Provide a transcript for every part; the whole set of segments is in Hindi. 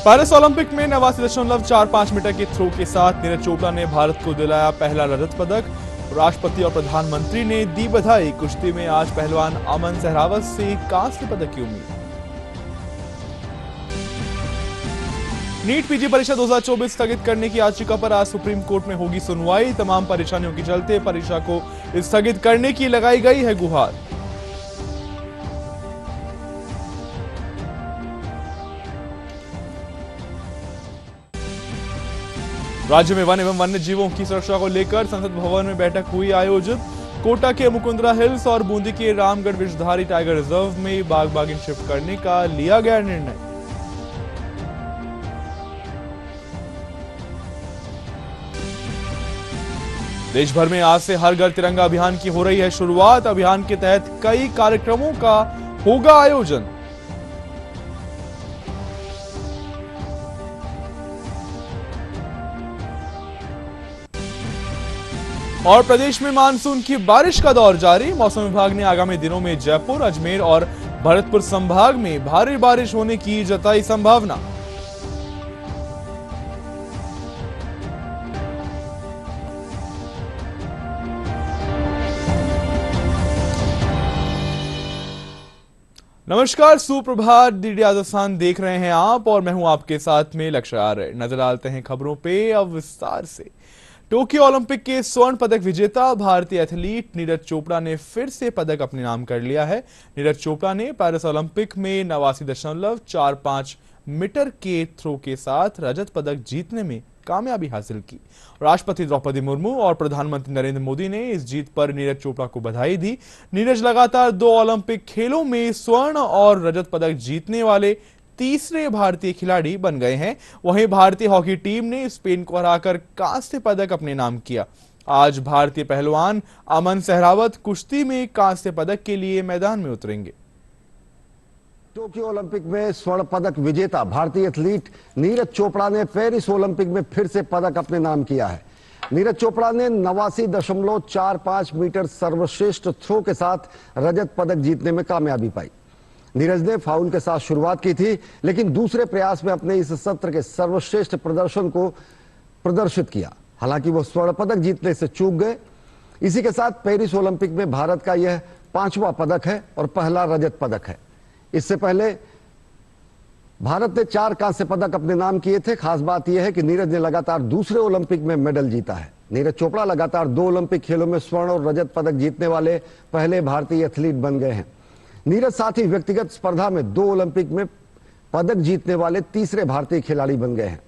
पेरिस ओलंपिक में 89.45 मीटर के थ्रो के साथ नीरज चोपड़ा ने भारत को दिलाया पहला रजत पदक। राष्ट्रपति और प्रधानमंत्री ने दी बधाई। कुश्ती में आज पहलवान अमन सहरावत से कांस्य पदक की उम्मीद। नीट पीजी परीक्षा 2024 स्थगित करने की याचिका पर आज सुप्रीम कोर्ट में होगी सुनवाई। तमाम परेशानियों के चलते परीक्षा को स्थगित करने की लगाई गई है गुहार। राज्य में वन एवं वन्य जीवों की सुरक्षा को लेकर संसद भवन में बैठक हुई आयोजित। कोटा के मुकुंदरा हिल्स और बूंदी के रामगढ़ विषधारी टाइगर रिजर्व में बाघ बागिन शिफ्ट करने का लिया गया निर्णय। देश भर में आज से हर घर तिरंगा अभियान की हो रही है शुरुआत। अभियान के तहत कई कार्यक्रमों का होगा आयोजन। और प्रदेश में मानसून की बारिश का दौर जारी। मौसम विभाग ने आगामी दिनों में जयपुर, अजमेर और भरतपुर संभाग में भारी बारिश होने की जताई संभावना। नमस्कार, सुप्रभात। डीडी राजस्थान देख रहे हैं आप और मैं हूं आपके साथ में लक्ष्य आर्य। नजर डालते हैं खबरों पे अब विस्तार से। टोक्यो ओलंपिक के स्वर्ण पदक विजेता भारतीय एथलीट नीरज चोपड़ा ने फिर से पदक अपने नाम कर लिया है। नीरज चोपड़ा ने पेरिस ओलंपिक में 89.45 मीटर के थ्रो के साथ रजत पदक जीतने में कामयाबी हासिल की। राष्ट्रपति द्रौपदी मुर्मू और प्रधानमंत्री नरेंद्र मोदी ने इस जीत पर नीरज चोपड़ा को बधाई दी। नीरज लगातार 2 ओलंपिक खेलों में स्वर्ण और रजत पदक जीतने वाले तीसरे भारतीय खिलाड़ी बन गए हैं। वहीं भारतीय हॉकी टीम ने स्पेन को हराकर कांस्य पदक अपने नाम किया। आज भारतीय पहलवान अमन सहरावत कुश्ती में कांस्य पदक के लिए मैदान में उतरेंगे। टोक्यो ओलंपिक में स्वर्ण पदक विजेता भारतीय एथलीट नीरज चोपड़ा ने पेरिस ओलंपिक में फिर से पदक अपने नाम किया है। नीरज चोपड़ा ने 89.45 मीटर सर्वश्रेष्ठ थ्रो के साथ रजत पदक जीतने में कामयाबी पाई। नीरज ने फाउल के साथ शुरुआत की थी, लेकिन दूसरे प्रयास में अपने इस सत्र के सर्वश्रेष्ठ प्रदर्शन को प्रदर्शित किया। हालांकि वो स्वर्ण पदक जीतने से चूक गए। इसी के साथ पेरिस ओलंपिक में भारत का यह 5वां पदक है और पहला रजत पदक है। इससे पहले भारत ने 4 कांस्य पदक अपने नाम किए थे। खास बात यह है कि नीरज ने लगातार दूसरे ओलंपिक में मेडल जीता है। नीरज चोपड़ा लगातार 2 ओलंपिक खेलों में स्वर्ण और रजत पदक जीतने वाले पहले भारतीय एथलीट बन गए हैं। नीरज साथ ही व्यक्तिगत स्पर्धा में 2 ओलंपिक में पदक जीतने वाले तीसरे भारतीय खिलाड़ी बन गए हैं।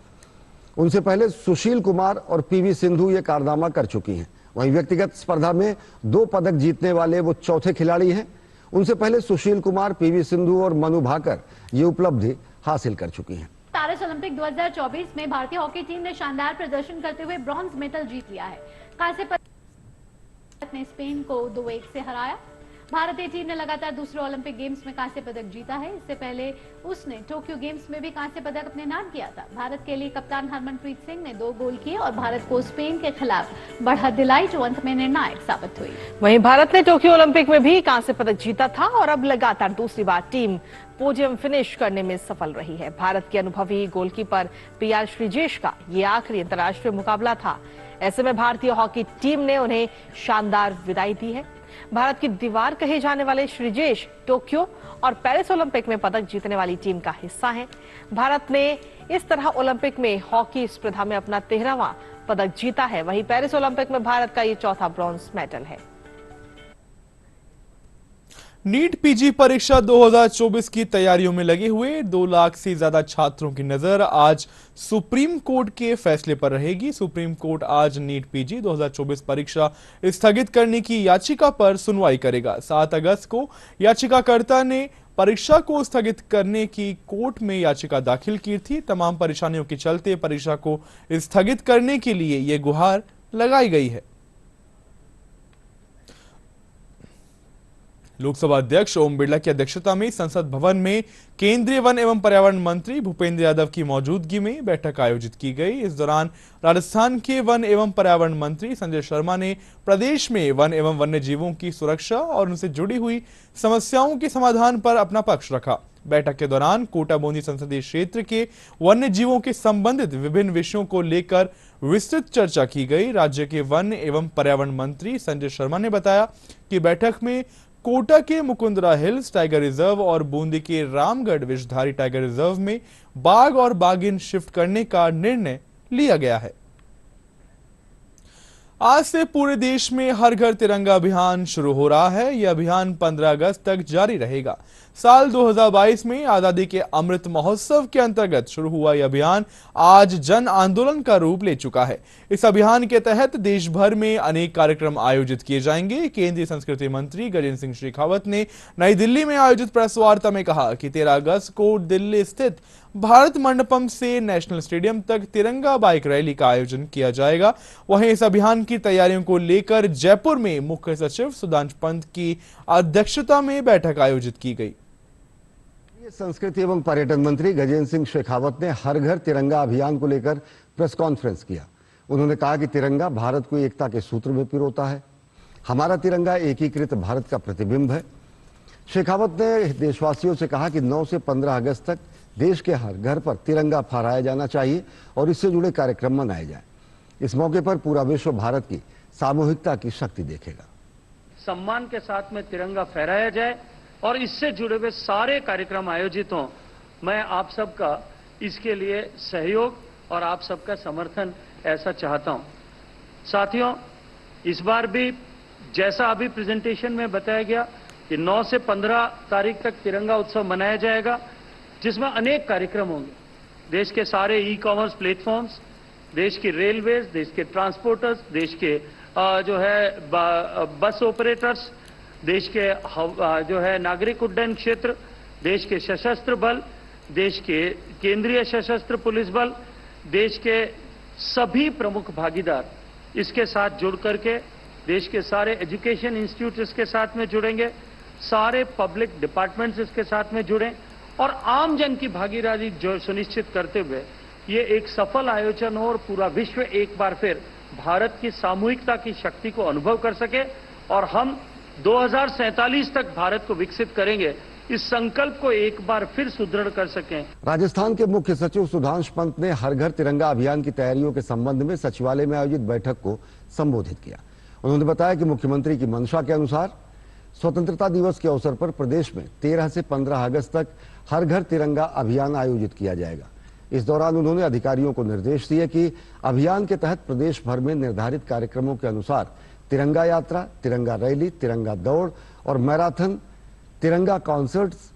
उनसे पहले सुशील कुमार और पीवी सिंधु ये कारनामा कर चुकी हैं। वहीं व्यक्तिगत स्पर्धा में 2 पदक जीतने वाले वो चौथे खिलाड़ी हैं। उनसे पहले सुशील कुमार, पीवी सिंधु और मनु भाकर ये उपलब्धि हासिल कर चुकी हैं। पेरिस ओलंपिक 2024 में भारतीय हॉकी टीम ने शानदार प्रदर्शन करते हुए ब्रॉन्ज मेडल जीत लिया है। कांस्य पदक ने स्पेन को 2-1 से हराया। भारतीय टीम ने लगातार दूसरे ओलंपिक गेम्स में कांस्य पदक जीता है। इससे पहले उसने टोक्यो गेम्स में भी कांस्य पदक अपने नाम किया था। भारत के लिए कप्तान हरमनप्रीत सिंह ने 2 गोल किए और भारत को स्पेन के खिलाफ बढ़त दिलाई, जो अंत में निर्णायक साबित हुई। वहीं भारत ने टोक्यो ओलंपिक में भी कांस्य पदक जीता था और अब लगातार दूसरी बार टीम पोडियम फिनिश करने में सफल रही है। भारत के अनुभवी गोलकीपर पीआर श्रीजेश का ये आखिरी अंतर्राष्ट्रीय मुकाबला था। ऐसे में भारतीय हॉकी टीम ने उन्हें शानदार विदाई दी है। भारत की दीवार कहे जाने वाले श्रीजेश टोक्यो और पेरिस ओलंपिक में पदक जीतने वाली टीम का हिस्सा हैं। भारत ने इस तरह ओलंपिक में हॉकी स्पर्धा में अपना 13वां पदक जीता है। वहीं पेरिस ओलंपिक में भारत का ये 4था ब्रॉन्ज मेडल है। नीट पीजी परीक्षा 2024 की तैयारियों में लगे हुए 2 लाख से ज्यादा छात्रों की नजर आज सुप्रीम कोर्ट के फैसले पर रहेगी। सुप्रीम कोर्ट आज नीट पीजी 2024 परीक्षा स्थगित करने की याचिका पर सुनवाई करेगा। 7 अगस्त को याचिकाकर्ता ने परीक्षा को स्थगित करने की कोर्ट में याचिका दाखिल की थी। तमाम परेशानियों के चलते परीक्षा को स्थगित करने के लिए यह गुहार लगाई गई है। लोकसभा अध्यक्ष ओम बिरला की अध्यक्षता में संसद भवन में केंद्रीय वन एवं पर्यावरण मंत्री भूपेंद्र यादव की मौजूदगी में बैठक आयोजित की गई। इस दौरान राजस्थान के वन एवं पर्यावरण मंत्री संजय शर्मा ने प्रदेश में वन एवं वन्य जीवों की सुरक्षा और उनसे जुड़ी हुई समस्याओं के समाधान पर अपना पक्ष रखा। बैठक के दौरान कोटा बूंदी संसदीय क्षेत्र के वन्य जीवों के संबंधित विभिन्न विषयों को लेकर विस्तृत चर्चा की गई। राज्य के वन एवं पर्यावरण मंत्री संजय शर्मा ने बताया कि बैठक में कोटा के मुकुंदरा हिल्स टाइगर रिजर्व और बूंदी के रामगढ़ विषधारी टाइगर रिजर्व में बाघ और बाघिन शिफ्ट करने का निर्णय लिया गया है। आज से पूरे देश में हर घर तिरंगा अभियान शुरू हो रहा है। यह अभियान 15 अगस्त तक जारी रहेगा। साल 2022 में आजादी के अमृत महोत्सव के अंतर्गत शुरू हुआ यह अभियान आज जन आंदोलन का रूप ले चुका है। इस अभियान के तहत देश भर में अनेक कार्यक्रम आयोजित किए जाएंगे। केंद्रीय संस्कृति मंत्री गजेंद्र सिंह शेखावत ने नई दिल्ली में आयोजित प्रेस वार्ता में कहा कि 13 अगस्त को दिल्ली स्थित भारत मंडपम से नेशनल स्टेडियम तक तिरंगा बाइक रैली का आयोजन किया जाएगा। वहीं इस अभियान की तैयारियों को लेकर जयपुर में मुख्य सचिव सुधांशु पंत की अध्यक्षता में बैठक आयोजित की गई। संस्कृति एवं पर्यटन मंत्री गजेंद्र सिंह शेखावत ने हर घर तिरंगा अभियान को लेकर प्रेस कॉन्फ्रेंस किया। उन्होंने कहा कि तिरंगा भारत को एकता के सूत्र में पिरोता है। हमारा तिरंगा एकीकृत भारत का प्रतिबिंब है। शेखावत ने देशवासियों से कहा कि 9 से 15 अगस्त तक देश के हर घर पर तिरंगा फहराया जाना चाहिए और इससे जुड़े कार्यक्रम मनाए जाएं। इस मौके पर पूरा विश्व भारत की सामूहिकता की शक्ति देखेगा। सम्मान के साथ में तिरंगा फहराया जाए और इससे जुड़े हुए सारे कार्यक्रम आयोजित हों। मैं आप सबका इसके लिए सहयोग और आप सबका समर्थन ऐसा चाहता हूं। साथियों, इस बार भी जैसा अभी प्रेजेंटेशन में बताया गया कि 9 से 15 तारीख तक तिरंगा उत्सव मनाया जाएगा, जिसमें अनेक कार्यक्रम होंगे। देश के सारे ई-कॉमर्स प्लेटफॉर्म्स, देश की रेलवेज, देश के ट्रांसपोर्टर्स, देश के बस ऑपरेटर्स, देश के नागरिक उड्डयन क्षेत्र, देश के सशस्त्र बल, देश के केंद्रीय सशस्त्र पुलिस बल, देश के सभी प्रमुख भागीदार इसके साथ जुड़ करके देश के सारे एजुकेशन इंस्टीट्यूट इसके साथ में जुड़ेंगे, सारे पब्लिक डिपार्टमेंट्स इसके साथ में जुड़ें और आम जन की भागीदारी जो सुनिश्चित करते हुए ये एक सफल आयोजन हो और पूरा विश्व एक बार फिर भारत की सामूहिकता की शक्ति को अनुभव कर सके और हम 2047 तक भारत को विकसित करेंगे, इस संकल्प को एक बार फिर सुदृढ़ कर सकें। राजस्थान के मुख्य सचिव सुधांशु पंत ने हर घर तिरंगा अभियान की तैयारियों के संबंध में सचिवालय में आयोजित बैठक को संबोधित किया। उन्होंने बताया कि मुख्यमंत्री की मंशा के अनुसार स्वतंत्रता दिवस के अवसर पर प्रदेश में 13 से 15 अगस्त तक हर घर तिरंगा अभियान आयोजित किया जाएगा। इस दौरान उन्होंने अधिकारियों को निर्देश दिए कि अभियान के तहत प्रदेश भर में निर्धारित कार्यक्रमों के अनुसार तिरंगा यात्रा, तिरंगा रैली, तिरंगा दौड़ और मैराथन, तिरंगा कॉन्सर्ट्स,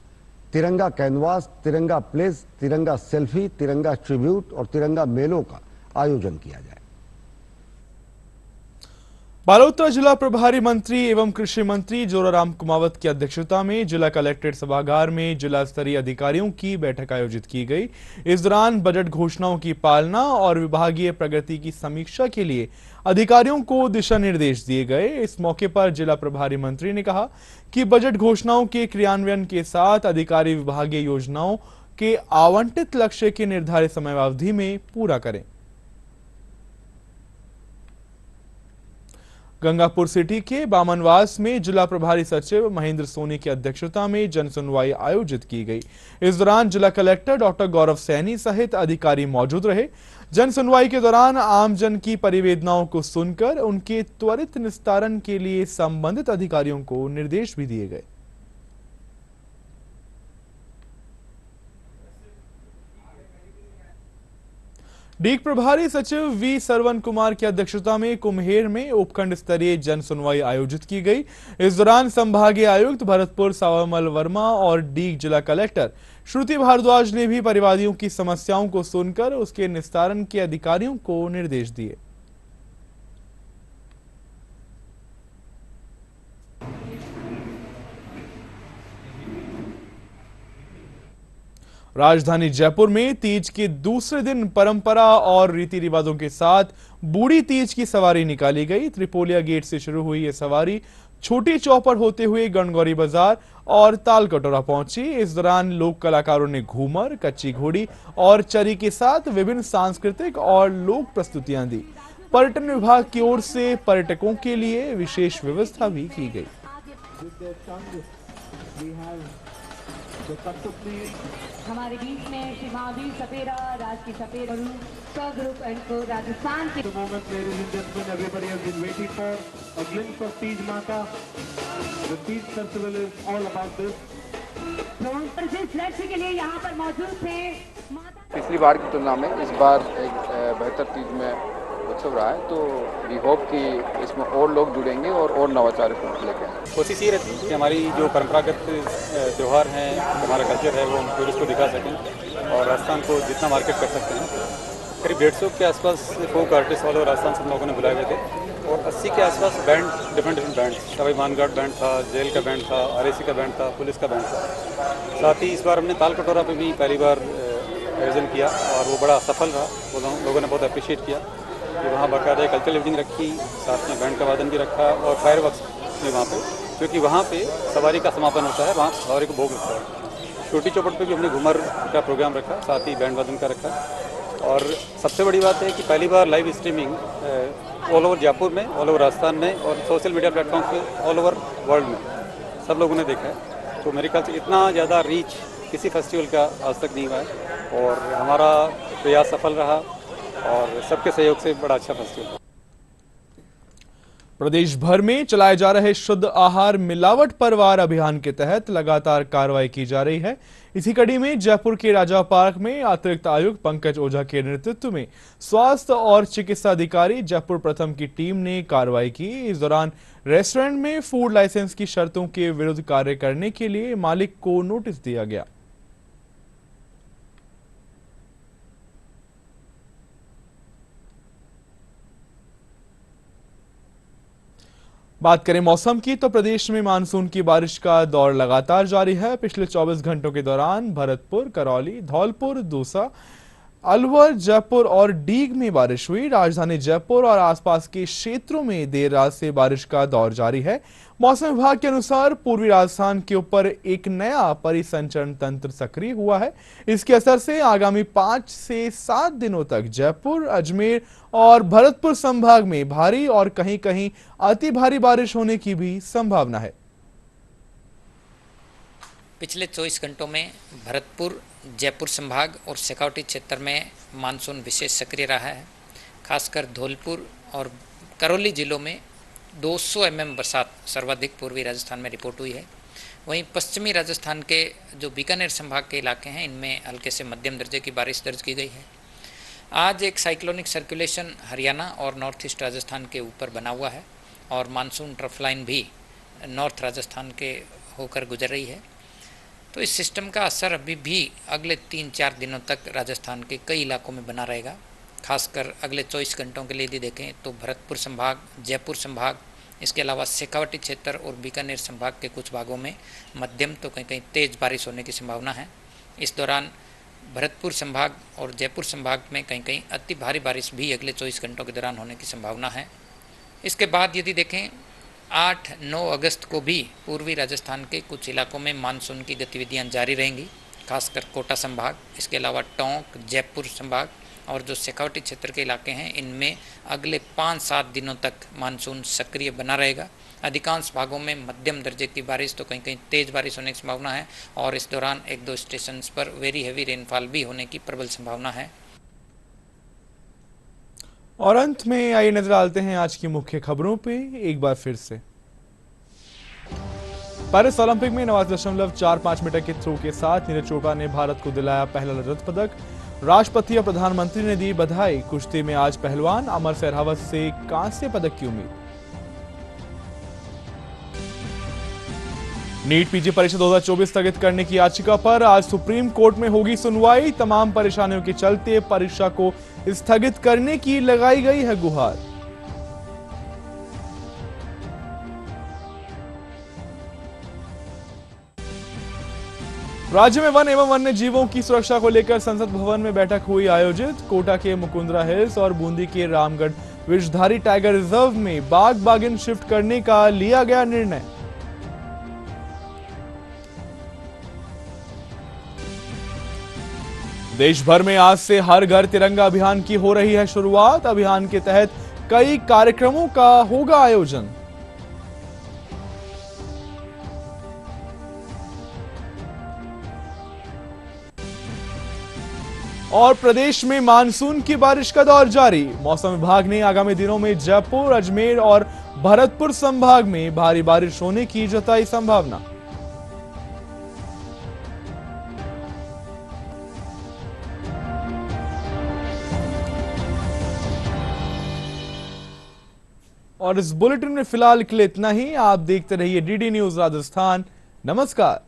तिरंगा कैनवास, तिरंगा प्लेस, तिरंगा सेल्फी, तिरंगा ट्रिब्यूट और तिरंगा मेलों का आयोजन किया जाए। बालोतरा जिला प्रभारी मंत्री एवं कृषि मंत्री जोराराम कुमावत की अध्यक्षता में जिला कलेक्ट्रेट सभागार में जिला स्तरीय अधिकारियों की बैठक आयोजित की गई। इस दौरान बजट घोषणाओं की पालना और विभागीय प्रगति की समीक्षा के लिए अधिकारियों को दिशा निर्देश दिए गए। इस मौके पर जिला प्रभारी मंत्री ने कहा कि बजट घोषणाओं के क्रियान्वयन के साथ अधिकारी विभागीय योजनाओं के आवंटित लक्ष्य के निर्धारित समयावधि में पूरा करें। गंगापुर सिटी के बामनवास में जिला प्रभारी सचिव महेंद्र सोनी की अध्यक्षता में जन सुनवाई आयोजित की गई। इस दौरान जिला कलेक्टर डॉक्टर गौरव सैनी सहित अधिकारी मौजूद रहे। जन सुनवाई के दौरान आमजन की परिवेदनाओं को सुनकर उनके त्वरित निस्तारण के लिए संबंधित अधिकारियों को निर्देश भी दिए गए। डीग प्रभारी सचिव वी सरवन कुमार की अध्यक्षता में कुम्हेर में उपखंड स्तरीय जन सुनवाई आयोजित की गई। इस दौरान संभागीय आयुक्त भरतपुर सावरमल वर्मा और डीग जिला कलेक्टर श्रुति भारद्वाज ने भी परिवादियों की समस्याओं को सुनकर उसके निस्तारण के अधिकारियों को निर्देश दिए। राजधानी जयपुर में तीज के दूसरे दिन परंपरा और रीति रिवाजों के साथ बूढ़ी तीज की सवारी निकाली गई। त्रिपोलिया गेट से शुरू हुई यह सवारी छोटी चौपड़ होते हुए गणगौरी बाजार और ताल कटोरा पहुंची। इस दौरान लोक कलाकारों ने घूमर, कच्ची घोड़ी और चरी के साथ विभिन्न सांस्कृतिक और लोक प्रस्तुतियां दी। पर्यटन विभाग की ओर से पर्यटकों के लिए विशेष व्यवस्था भी की गई। हमारे बीच में श्री महावीर सपेरा, राज की सपेरा ग्रुप एंड को राजस्थान के moment, ladies and gentlemen, everybody has been waiting for a glimpse of Teej Mata. The Teej festival is all about this. पर जिस लक्ष्य के लिए यहाँ पर मौजूद थे माता पिछली बार की तुलना में इस बार एक बेहतर तीज में उत्सव रहा है, तो वी होप कि इसमें और लोग जुड़ेंगे और नवाचार इसमें लेके आएंगे। कोशिश ये रहती है कि हमारी जो परंपरागत त्यौहार हैं, हमारा कल्चर है, वो हम टूरिस्ट को दिखा सकें और राजस्थान को जितना मार्केट कर सकते हैं। करीब 150 के आसपास फोक आर्टिस्ट वाले राजस्थान से हम लोगों ने बुलाए हुए थे और 80 के आसपास band, different band, Sawai Mangarh band था, जेल का बैंड था, RAC का बैंड था, पुलिस का बैंड था। साथ ही इस बार हमने ताल कटोरा पे भी पहली बार आयोजन किया और वो बड़ा सफल रहा। वो लोगों ने बहुत अप्रिशिएट किया कि वहाँ बाकायदा कल्चरल इवनिंग रखी, साथ में बैंड का वादन भी रखा और फायर वर्क्स भी वहाँ पे, क्योंकि वहाँ पे सवारी का समापन होता है, वहाँ सवारी को भोग लगता है। छोटी चौपट पे भी हमने घूमर का प्रोग्राम रखा, साथ ही बैंड वादन का रखा। और सबसे बड़ी बात है कि पहली बार live streaming all over Jaipur में, ऑल ओवर राजस्थान में और सोशल मीडिया प्लेटफॉर्म पे ऑल ओवर वर्ल्ड में सब लोगों ने देखा है। तो मेरे ख्याल से इतना ज़्यादा रीच किसी फेस्टिवल का आज तक नहीं हुआ है और हमारा प्रयास सफल रहा और सबके सहयोग से बड़ा अच्छा फेस्टिवल। प्रदेश भर में चलाए जा रहे शुद्ध आहार मिलावट पर वार अभियान के तहत लगातार कार्रवाई की जा रही है। इसी कड़ी में जयपुर के राजा पार्क में अतिरिक्त आयुक्त पंकज ओझा के नेतृत्व में स्वास्थ्य और चिकित्सा अधिकारी जयपुर प्रथम की टीम ने कार्रवाई की। इस दौरान रेस्टोरेंट में फूड लाइसेंस की शर्तों के विरुद्ध कार्य करने के लिए मालिक को नोटिस दिया गया। बात करें मौसम की तो प्रदेश में मानसून की बारिश का दौर लगातार जारी है। पिछले 24 घंटों के दौरान भरतपुर, करौली, धौलपुर, दौसा, अलवर, जयपुर और डीग में बारिश हुई। राजधानी जयपुर और आसपास के क्षेत्रों में देर रात से बारिश का दौर जारी है। मौसम विभाग के अनुसार पूर्वी राजस्थान के ऊपर एक नया परिसंचरण तंत्र सक्रिय हुआ है। इसके असर से आगामी 5 से 7 दिनों तक जयपुर, अजमेर और भरतपुर संभाग में भारी और कहीं-कहीं अति भारी बारिश होने की भी संभावना है। पिछले 24 घंटों में भरतपुर, जयपुर संभाग और शेखावटी क्षेत्र में मानसून विशेष सक्रिय रहा है। खासकर धौलपुर और करौली जिलों में 200 mm बरसात सर्वाधिक पूर्वी राजस्थान में रिपोर्ट हुई है। वहीं पश्चिमी राजस्थान के जो बीकानेर संभाग के इलाके हैं, इनमें हल्के से मध्यम दर्जे की बारिश दर्ज की गई है। आज एक साइक्लोनिक सर्कुलेशन हरियाणा और नॉर्थ ईस्ट राजस्थान के ऊपर बना हुआ है और मानसून ट्रफ लाइन भी नॉर्थ राजस्थान के होकर गुजर रही है। तो इस सिस्टम का असर अभी भी अगले 3-4 दिनों तक राजस्थान के कई इलाकों में बना रहेगा। खासकर अगले 24 घंटों के लिए यदि देखें तो भरतपुर संभाग, जयपुर संभाग, इसके अलावा शेखावटी क्षेत्र और बीकानेर संभाग के कुछ भागों में मध्यम तो कहीं कहीं तेज़ बारिश होने की संभावना है। इस दौरान भरतपुर संभाग और जयपुर संभाग में कहीं कहीं अति भारी बारिश भी अगले 24 घंटों के दौरान होने की संभावना है। इसके बाद यदि देखें 8-9 अगस्त को भी पूर्वी राजस्थान के कुछ इलाकों में मानसून की गतिविधियां जारी रहेंगी, खासकर कोटा संभाग, इसके अलावा टोंक, जयपुर संभाग और जो शेखावटी क्षेत्र के इलाके हैं, इनमें अगले 5-7 दिनों तक मानसून सक्रिय बना रहेगा। अधिकांश भागों में मध्यम दर्जे की बारिश तो कहीं कहीं तेज़ बारिश होने की संभावना है और इस दौरान 1-2 स्टेशंस पर वेरी हैवी रेनफॉल भी होने की प्रबल संभावना है। और अंत में आइए नजर डालते हैं आज की मुख्य खबरों पे एक बार फिर से। पेरिस ओलंपिक में 90.45 मीटर के थ्रो के साथ नीरज चोपड़ा ने भारत को दिलाया पहला रजत पदक। राष्ट्रपति और प्रधानमंत्री ने दी बधाई। कुश्ती में आज पहलवान अमर सहरावत से कांस्य पदक की उम्मीद। नीट पीजी परीक्षा 2024 स्थगित करने की याचिका पर आज सुप्रीम कोर्ट में होगी सुनवाई। तमाम परेशानियों के चलते परीक्षा को स्थगित करने की लगाई गई है गुहार। राज्य में वन एवं वन्य जीवों की सुरक्षा को लेकर संसद भवन में बैठक हुई आयोजित। कोटा के मुकुंदरा हिल्स और बूंदी के रामगढ़ विषधारी टाइगर रिजर्व में बाघ बाघिन शिफ्ट करने का लिया गया निर्णय। देश भर में आज से हर घर तिरंगा अभियान की हो रही है शुरुआत। अभियान के तहत कई कार्यक्रमों का होगा आयोजन। और प्रदेश में मानसून की बारिश का दौर जारी। मौसम विभाग ने आगामी दिनों में जयपुर, अजमेर और भरतपुर संभाग में भारी बारिश होने की जताई संभावना। और इस बुलेटिन में फिलहाल के लिए इतना ही। आप देखते रहिए डीडी न्यूज राजस्थान। नमस्कार।